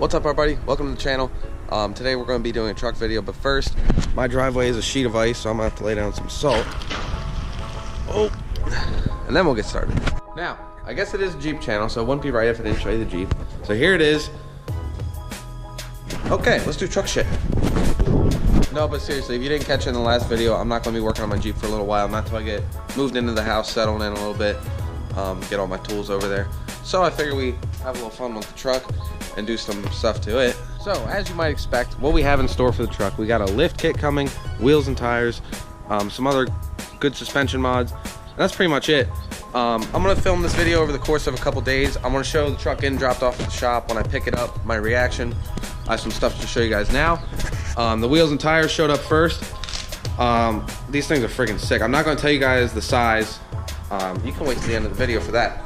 What's up, everybody? Welcome to the channel. Today we're going to be doing a truck video, but first, my driveway is a sheet of ice, so I'm going to have to lay down some salt. Oh, and then we'll get started. Now, I guess it is a Jeep channel, so it wouldn't be right if I didn't show you the Jeep. So here it is. Okay, let's do truck shit. No, but seriously, if you didn't catch it in the last video, I'm not going to be working on my Jeep for a little while. Not until I get moved into the house, settled in a little bit, get all my tools over there. So I figure we have a little fun with the truck and do some stuff to it. So as you might expect, what we have in store for the truck, we got a lift kit coming, wheels and tires, some other good suspension mods, and that's pretty much it. I'm gonna film this video over the course of a couple days. I'm gonna show the truck getting dropped off at the shop, when I pick it up, my reaction. I have some stuff to show you guys now. The wheels and tires showed up first. These things are freaking sick. I'm not gonna tell you guys the size. You can wait to the end of the video for that.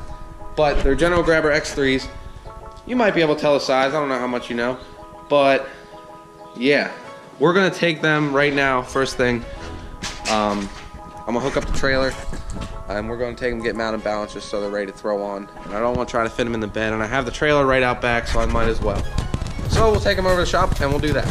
But they're General Grabber X3s. You might be able to tell the size. I don't know how much you know. But yeah, we're gonna take them right now, first thing. I'm gonna hook up the trailer and we're gonna take them, get mounted balance just so they're ready to throw on. And I don't want to try to fit them in the bed, and I have the trailer right out back, so I might as well. So we'll take them over to the shop and we'll do that.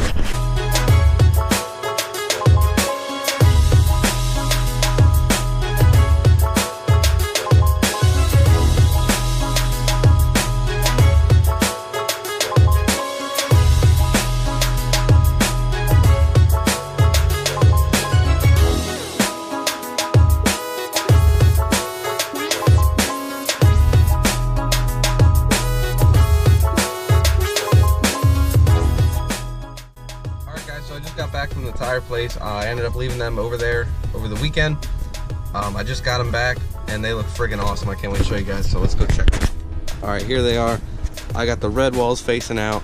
So I just got back from the tire place. I ended up leaving them over there over the weekend. I just got them back and they look friggin' awesome. I can't wait to show you guys, so let's go check them. All right, here they are. I got the red walls facing out.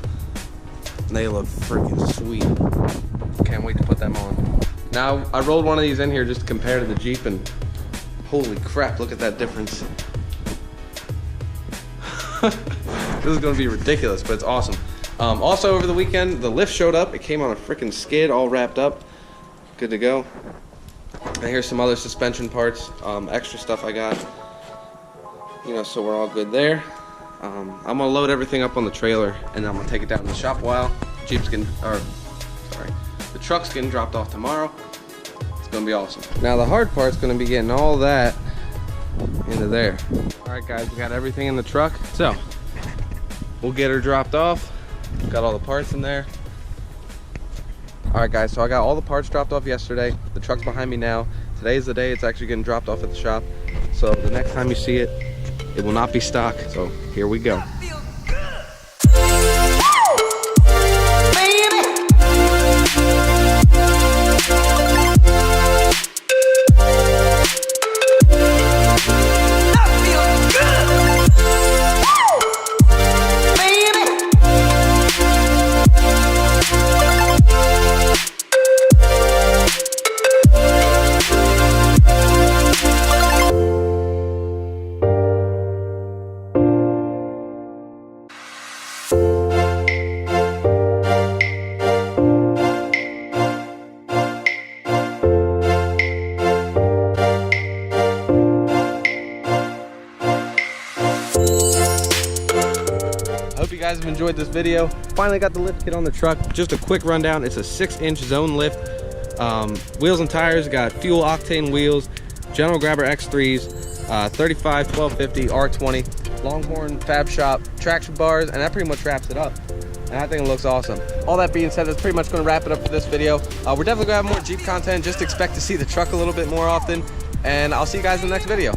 They look friggin' sweet. Can't wait to put them on. Now, I rolled one of these in here just to compare to the Jeep, and holy crap, look at that difference. This is gonna be ridiculous, but it's awesome. Also over the weekend, the lift showed up. It came on a freaking skid, all wrapped up. Good to go. And here's some other suspension parts, extra stuff I got. You know, so we're all good there. I'm gonna load everything up on the trailer, and I'm gonna take it down to the shop a while. The truck's getting dropped off tomorrow. It's gonna be awesome. Now the hard part's gonna be getting all that into there. All right, guys, we got everything in the truck. So we'll get her dropped off. Got all the parts in there. All right, guys, so I got all the parts dropped off yesterday. The truck's behind me now. Today's the day it's actually getting dropped off at the shop. So the next time you see it, it will not be stock. So here we go. Hope you guys have enjoyed this video. Finally got the lift kit on the truck. Just a quick rundown. It's a 6-inch zone lift. Wheels and tires, got fuel octane wheels, General Grabber X3s, 35, 1250, R20, Longhorn Fab Shop, traction bars, and that pretty much wraps it up. And I think it looks awesome. All that being said, that's pretty much going to wrap it up for this video. We're definitely going to have more Jeep content. Just expect to see the truck a little bit more often. And I'll see you guys in the next video.